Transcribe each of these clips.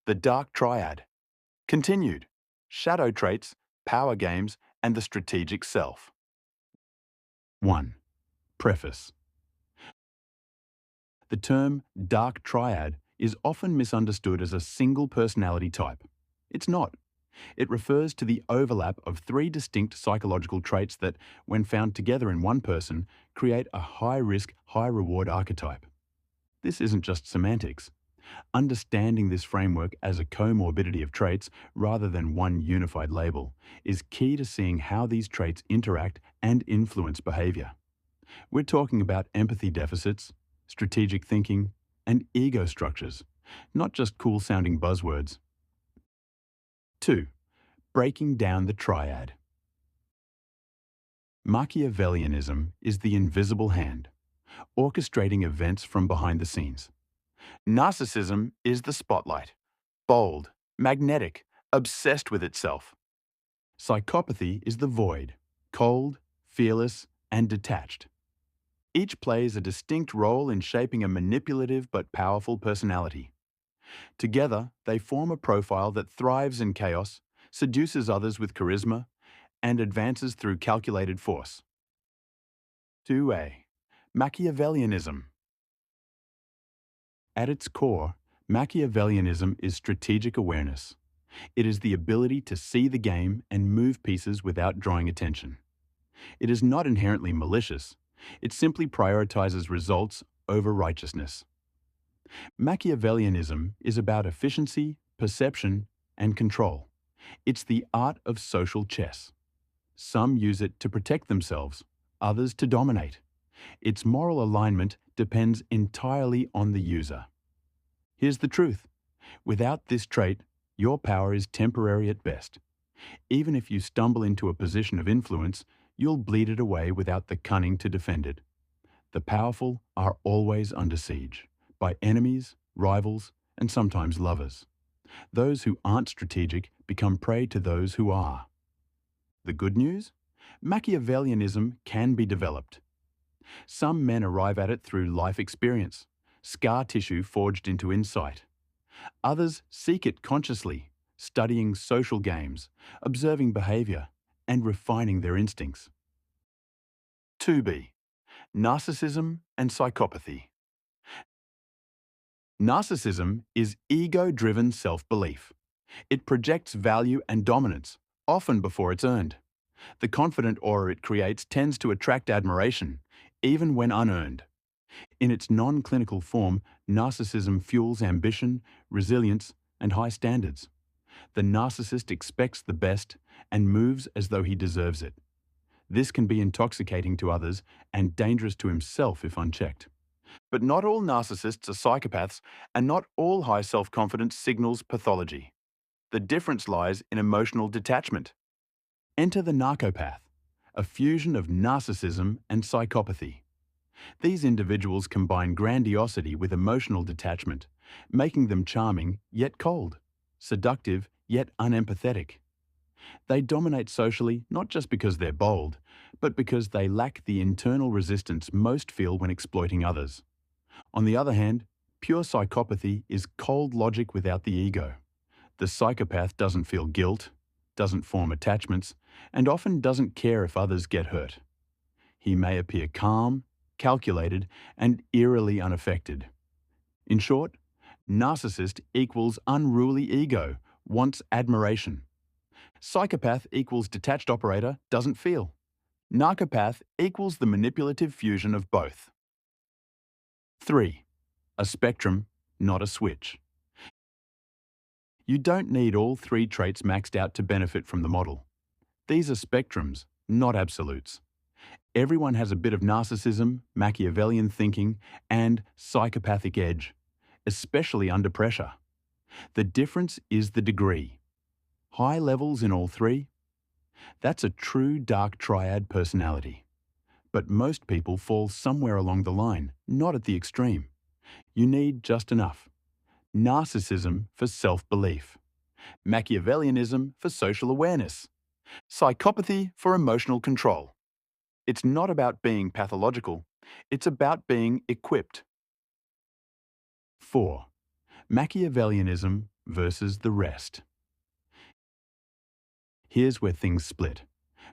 The Dark Triad. Continued. Shadow traits, power games, and the strategic self. 1. Preface. The term dark triad is often misunderstood as a single personality type. It's not. It refers to the overlap of three distinct psychological traits that, when found together in one person, create a high-risk, high-reward archetype. This isn't just semantics. Understanding this framework as a comorbidity of traits rather than one unified label is key to seeing how these traits interact and influence behavior. We're talking about empathy deficits, strategic thinking, and ego structures, not just cool-sounding buzzwords. 2. Breaking down the triad. Machiavellianism is the invisible hand, orchestrating events from behind the scenes. Narcissism is the spotlight, bold, magnetic, obsessed with itself. Psychopathy is the void, cold, fearless, and detached. Each plays a distinct role in shaping a manipulative but powerful personality. Together, they form a profile that thrives in chaos, seduces others with charisma, and advances through calculated force. 2a. Machiavellianism. At its core, Machiavellianism is strategic awareness. It is the ability to see the game and move pieces without drawing attention. It is not inherently malicious. It simply prioritizes results over righteousness. Machiavellianism is about efficiency, perception, and control. It's the art of social chess. Some use it to protect themselves, others to dominate. Its moral alignment depends entirely on the user. Here's the truth. Without this trait, your power is temporary at best. Even if you stumble into a position of influence, you'll bleed it away without the cunning to defend it. The powerful are always under siege, by enemies, rivals, and sometimes lovers. Those who aren't strategic become prey to those who are. The good news? Machiavellianism can be developed. Some men arrive at it through life experience, scar tissue forged into insight. Others seek it consciously, studying social games, observing behavior, and refining their instincts. 2b. Narcissism and psychopathy. Narcissism is ego-driven self-belief. It projects value and dominance, often before it's earned. The confident aura it creates tends to attract admiration, even when unearned. In its non-clinical form, narcissism fuels ambition, resilience, and high standards. The narcissist expects the best and moves as though he deserves it. This can be intoxicating to others and dangerous to himself if unchecked. But not all narcissists are psychopaths, and not all high self-confidence signals pathology. The difference lies in emotional detachment. Enter the narcopath, a fusion of narcissism and psychopathy. These individuals combine grandiosity with emotional detachment, making them charming yet cold, seductive yet unempathetic. They dominate socially not just because they're bold, but because they lack the internal resistance most feel when exploiting others. On the other hand, pure psychopathy is cold logic without the ego. The psychopath doesn't feel guilt, doesn't form attachments, and often doesn't care if others get hurt. He may appear calm, calculated, and eerily unaffected. In short, narcissist equals unruly ego, wants admiration. Psychopath equals detached operator, doesn't feel. Narcopath equals the manipulative fusion of both. 3. A spectrum, not a switch. You don't need all three traits maxed out to benefit from the model. These are spectrums, not absolutes. Everyone has a bit of narcissism, Machiavellian thinking, and psychopathic edge, especially under pressure. The difference is the degree. High levels in all three? That's a true dark triad personality. But most people fall somewhere along the line, not at the extreme. You need just enough. Narcissism for self-belief. Machiavellianism for social awareness. Psychopathy for emotional control. It's not about being pathological, it's about being equipped. 4. Machiavellianism versus the rest. Here's where things split.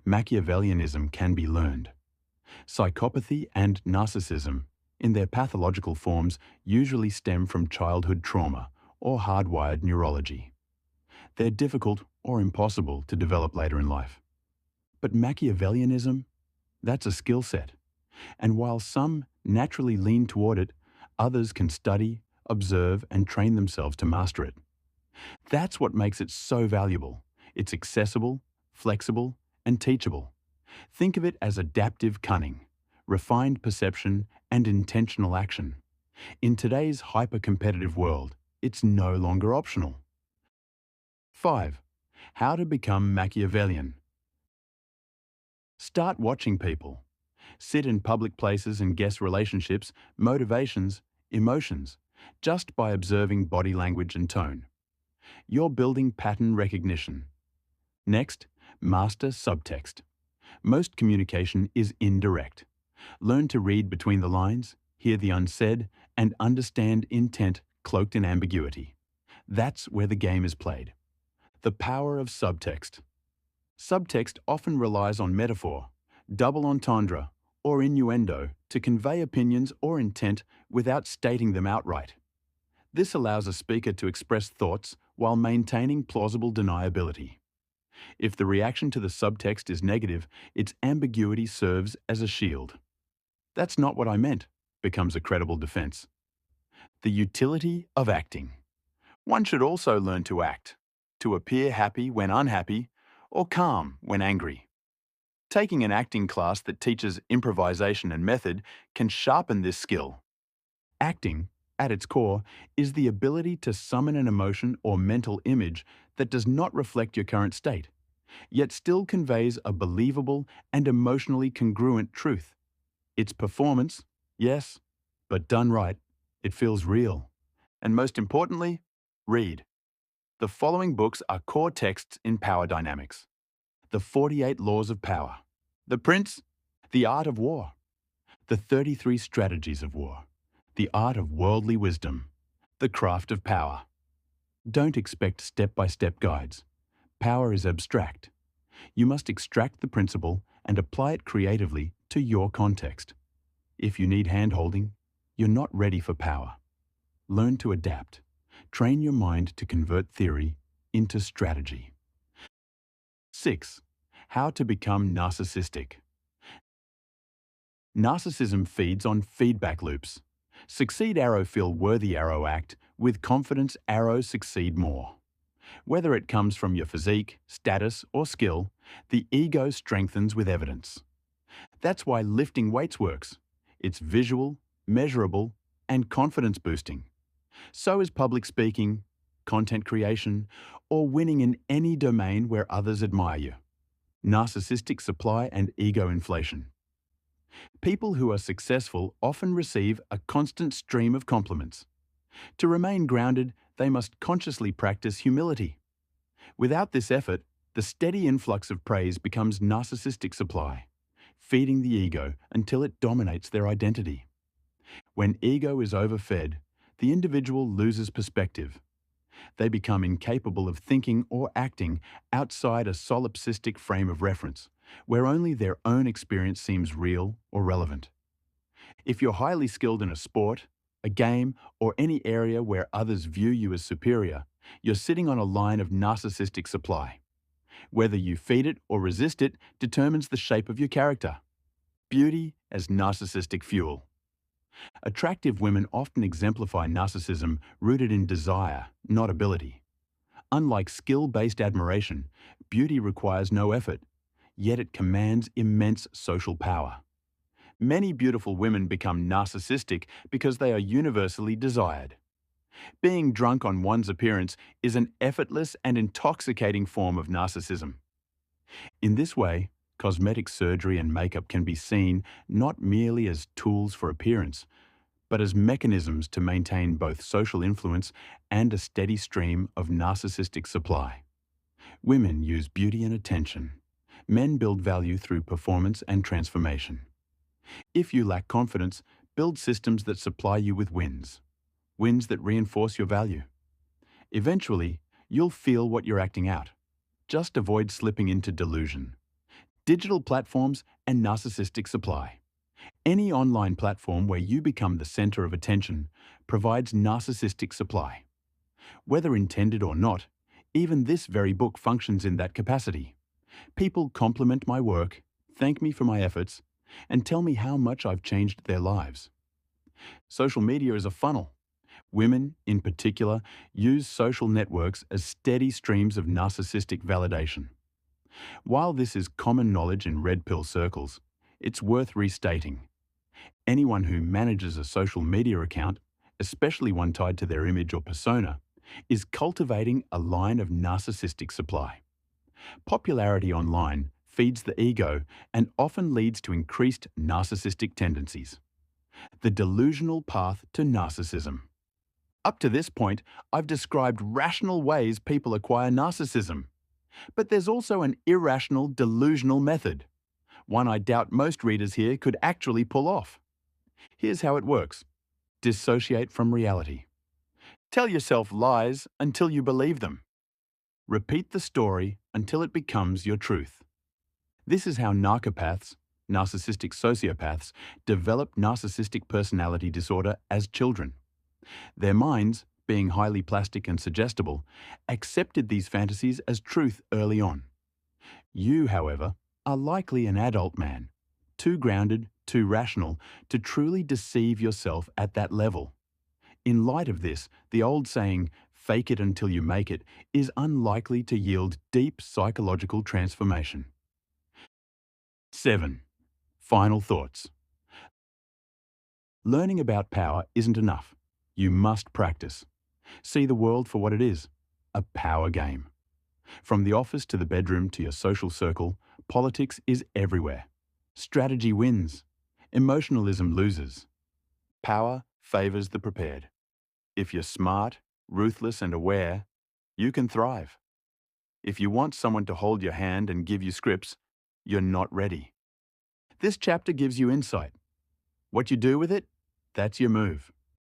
Machiavellianism can be learned. Psychopathy and narcissism, in their pathological forms, usually stem from childhood trauma or hardwired neurology. They're difficult or impossible to develop later in life. But Machiavellianism, that's a skill set. And while some naturally lean toward it, others can study, observe, and train themselves to master it. That's what makes it so valuable. It's accessible, flexible, and teachable. Think of it as adaptive cunning, refined perception, and intentional action. In today's hyper-competitive world, it's no longer optional. 5. How to become Machiavellian. Start watching people. Sit in public places and guess relationships, motivations, emotions, just by observing body language and tone. You're building pattern recognition. Next, master subtext. Most communication is indirect. Learn to read between the lines, hear the unsaid, and understand intent cloaked in ambiguity. That's where the game is played. The power of subtext. Subtext often relies on metaphor, double entendre, or innuendo to convey opinions or intent without stating them outright. This allows a speaker to express thoughts while maintaining plausible deniability. If the reaction to the subtext is negative, its ambiguity serves as a shield. "That's not what I meant," becomes a credible defense. The utility of acting. One should also learn to act, to appear happy when unhappy, or calm when angry. Taking an acting class that teaches improvisation and method can sharpen this skill. Acting, at its core, is the ability to summon an emotion or mental image that does not reflect your current state, yet still conveys a believable and emotionally congruent truth. It's performance, yes, but done right, it feels real. And most importantly, read. The following books are core texts in power dynamics. The 48 Laws of Power. The Prince, The Art of War. The 33 Strategies of War. The Art of Worldly Wisdom. The Craft of Power. Don't expect step-by-step guides. Power is abstract. You must extract the principle and apply it creatively to your context. If you need hand-holding, you're not ready for power. Learn to adapt. Train your mind to convert theory into strategy. 6. How to become narcissistic. Narcissism feeds on feedback loops. Succeed arrow feel worthy arrow act. With confidence arrows succeed more. Whether it comes from your physique, status, or skill, the ego strengthens with evidence. That's why lifting weights works. It's visual, measurable, and confidence boosting. So is public speaking, content creation, or winning in any domain where others admire you. Narcissistic supply and ego inflation. People who are successful often receive a constant stream of compliments. To remain grounded, they must consciously practice humility. Without this effort, the steady influx of praise becomes narcissistic supply, feeding the ego until it dominates their identity. When ego is overfed, the individual loses perspective. They become incapable of thinking or acting outside a solipsistic frame of reference, where only their own experience seems real or relevant. If you're highly skilled in a sport, a game, or any area where others view you as superior, you're sitting on a line of narcissistic supply. Whether you feed it or resist it determines the shape of your character. Beauty as narcissistic fuel. Attractive women often exemplify narcissism rooted in desire, not ability. Unlike skill-based admiration, beauty requires no effort, yet it commands immense social power. Many beautiful women become narcissistic because they are universally desired. Being drunk on one's appearance is an effortless and intoxicating form of narcissism. In this way, cosmetic surgery and makeup can be seen not merely as tools for appearance, but as mechanisms to maintain both social influence and a steady stream of narcissistic supply. Women use beauty and attention. Men build value through performance and transformation. If you lack confidence, build systems that supply you with wins. Wins that reinforce your value. Eventually, you'll feel what you're acting out. Just avoid slipping into delusion. Digital platforms and narcissistic supply. Any online platform where you become the center of attention provides narcissistic supply. Whether intended or not, even this very book functions in that capacity. People compliment my work, thank me for my efforts, and tell me how much I've changed their lives. Social media is a funnel. Women, in particular, use social networks as steady streams of narcissistic validation. While this is common knowledge in red pill circles, it's worth restating. Anyone who manages a social media account, especially one tied to their image or persona, is cultivating a line of narcissistic supply. Popularity online feeds the ego and often leads to increased narcissistic tendencies. The delusional path to narcissism. Up to this point, I've described rational ways people acquire narcissism. But there's also an irrational, delusional method, one I doubt most readers here could actually pull off. Here's how it works. Dissociate from reality. Tell yourself lies until you believe them. Repeat the story until it becomes your truth. This is how narcopaths, narcissistic sociopaths, develop narcissistic personality disorder as children. Their minds, being highly plastic and suggestible, accepted these fantasies as truth early on. You, however, are likely an adult man, too grounded, too rational, to truly deceive yourself at that level. In light of this, the old saying, "fake it until you make it," is unlikely to yield deep psychological transformation. 7. Final thoughts. Learning about power isn't enough. You must practice. See the world for what it is, a power game. From the office to the bedroom to your social circle, politics is everywhere. Strategy wins. Emotionalism loses. Power favors the prepared. If you're smart, ruthless, and aware, you can thrive. If you want someone to hold your hand and give you scripts, you're not ready. This chapter gives you insight. What you do with it, that's your move.